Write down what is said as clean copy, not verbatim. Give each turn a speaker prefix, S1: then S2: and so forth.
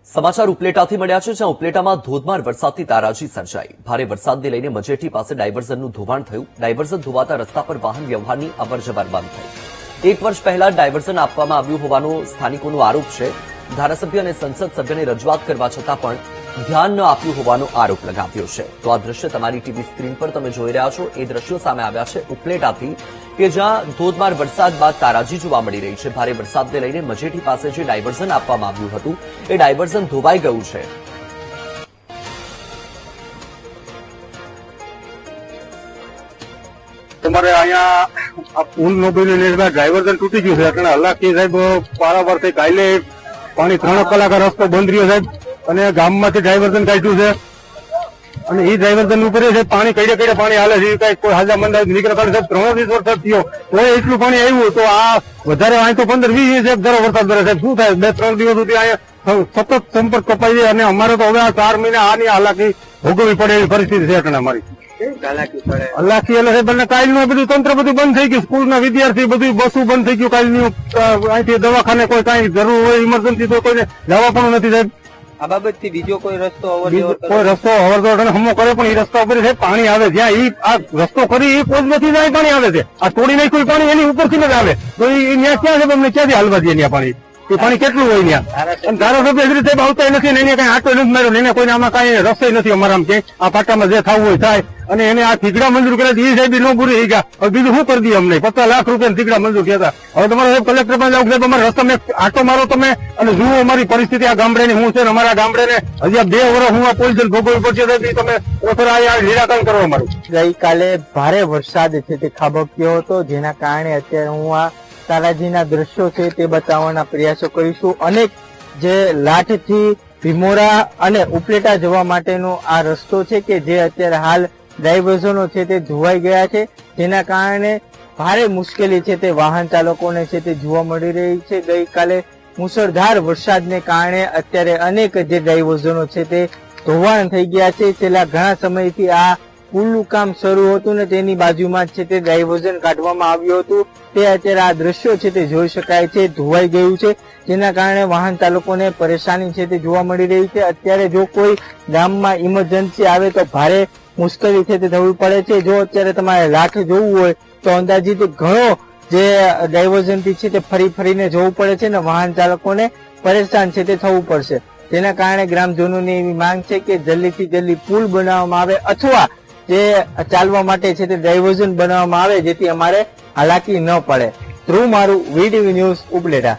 S1: સમાચાર ઉપલેટાથી મળ્યા છે, જ્યાં ઉપલેટામાં ધોધમાર વરસાદથી તારાજી સર્જાઈ। ભારે વરસાદને લઈને મજેઠી પાસે ડાયવર્ઝનનું ધોવાણ થયું। ડાયવર્ઝન ધોવાતા રસ્તા પર વાહન વ્યવહારની અવરજવર બંધ થઈ। 1 વર્ષ પહેલા ડાયવર્ઝન આપવામાં આવ્યું હોવાનો સ્થાનિકોનો આરોપ છે। ધારાસભ્ય અને સંસદ સભ્યને રજૂઆત કરવા છતાં પણ ધ્યાન ન આપ્યું હોવાનો આરોપ લગાવ્યો છે। તો આ દ્રશ્ય તમારી ટીવી સ્ક્રીન પર તમે જોઈ રહ્યા છો। એ દ્રશ્યો સામે આવ્યા છે ઉપલેટાથી, કે જ્યાં ધોધમાર વરસાદ બાદ તારાજી જોવા મળી રહી છે। ભારે વરસાદને લઈને મજેઠી પાસે જે ડાયવર્ઝન આપવામાં આવ્યું હતું એ ડાયવર્ઝન ધોવાઈ ગયું છે।
S2: તમારે અહીંયા પુલ નો બન્યો ડાયવર્ઝન તૂટી ગયું છે એટલે હલાકી સાહેબ પારાવાર થઈ કાલે પાણી 3 કલાક રસ્તો બંધ રહ્યો સાહેબ, અને ગામમાંથી ડાયવર્ઝન કાઢ્યું છે અને એ ડાયવર્ઝન ઉપર છે પાણી કઈ પાણી હાલે છે, કઈ કોઈ હાજા મંદા નીકળતા સાહેબ 3 દિવસ વરસાદ થયો તો એટલું પાણી આવ્યું તો આ વધારે અહીં તો 15-20 સાહેબ ધારો વરસાદ ભરે સાહેબ શું થાય? 2-3 દિવસ સુધી અહીંયા સતત સંપર્ક કપાઈ જાય અને અમારે તો હવે આ 4 મહિના આની હાલાકી ભોગવવી પડે એવી પરિસ્થિતિ છે એટલે અમારી હલાકી એટલે સાહેબ કાલનું બધું તંત્ર બધું બંધ થઈ ગયું, સ્કૂલના વિદ્યાર્થી બધું બસો બંધ થઈ ગયું કાલનું, અહીંથી દવાખાને કોઈ કઈ જરૂર હોય ઇમરજન્સી તો કોઈને જવા પણ નથી સાહેબ।
S3: આ બાબતથી બીજો કોઈ રસ્તો
S2: કોઈ રસ્તો અવરજવર હમો કરે પણ એ રસ્તા ઉપર પાણી આવે, જ્યાં ઈ આ રસ્તો કરી એ પોજમાંથી જાય પાણી આવે છે, આ તોડી નાખ્યું પાણી એની ઉપરથી જ આવે તો એ ત્યાં ક્યાં છે અમને ક્યાંથી હાલવા દઈએ ત્યાં પાણી? એ પાણી કેટલું હોય ત્યાં? ધારાસભ્ય સાહેબ આવતા નથી ને એને કઈ આટો નથી માર્યો, એને કોઈને આમાં કઈ રસ્તો નથી અમારા કે આ પાટામાં જે થવું હોય થાય, અને એને આ ઠીકડા મંજૂર કર્યા એ સાહેબ નો પૂરી થઈ ગયા। હવે બીજું શું કરી દઈએ અમને? 50 લાખ રૂપિયા ઠીકડા મંજૂર કર્યા હતા। હવે તમારે કલેક્ટર પણ જાવ સાહેબ અમારા રસ્તા મેં આટો મારો તમે અને જુઓ અમારી પરિસ્થિતિ આ ગામડે ની શું છે, અમારા ગામડે ને હજી 2 વર્ષ હું આ પોલીસ ભોગવવી પડશે સાહેબ, તમે નિરાકરણ કરો અમારું।
S3: ગઈકાલે ભારે વરસાદ છે તે ખાબક્યો હતો, જેના કારણે અત્યારે હું આ તારાજીના દ્રશ્યો છે તે બતાવવાના પ્રયાસો કરીશું। અનેક જે લાઠથી ભીમોરા અને ઉપલેટા જવા માટેનો આ રસ્તો છે કે જે અત્યારે હાલ ડાયવર્ઝનો છે તે ધોવાઈ ગયા છે, જેના કારણે ભારે મુશ્કેલી છે તે વાહન ચાલકોને છે તે જોવા મળી રહી છે। ગઈકાલે મુશળધાર વરસાદને કારણે અત્યારે અનેક જે ડાયવર્ઝનો છે તે ધોવાણ થઈ ગયા છે। છેલ્લા ઘણા સમયથી આ પુલનું કામ શરૂ હતું ને તેની બાજુમાં જ છે તે ડાયવર્ઝન કાઢવામાં આવ્યું હતું, તે અત્યારે આ દ્રશ્યો છે તે જોઈ શકાય છે, ધોવાઈ ગયું છે, જેના કારણે વાહન ચાલકોને પરેશાની છે તે જોવા મળી રહી છે। અત્યારે જો કોઈ ગામમાં ઇમરજન્સી આવે તો ભારે મુશ્કેલી છે તે થવી પડે છે। જો અત્યારે તમારે લાઠ જોવું હોય તો અંદાજિત ઘણો જે ડાયવર્ઝનથી છે તે ફરીને જવું પડે છે ને વાહન ચાલકોને પરેશાન છે તે થવું પડશે, જેના કારણે ગ્રામજનોની એવી માંગ છે કે જલ્દીથી જલ્દી પુલ બનાવવામાં આવે અથવા જે ચાલવા માટે છે તે ડાયવર્ઝન બનાવવામાં આવે, જેથી અમારે હાલાકી ન પડે। ધ્રુવ મારું, વીટીવી ન્યૂઝ ઉપલેટા।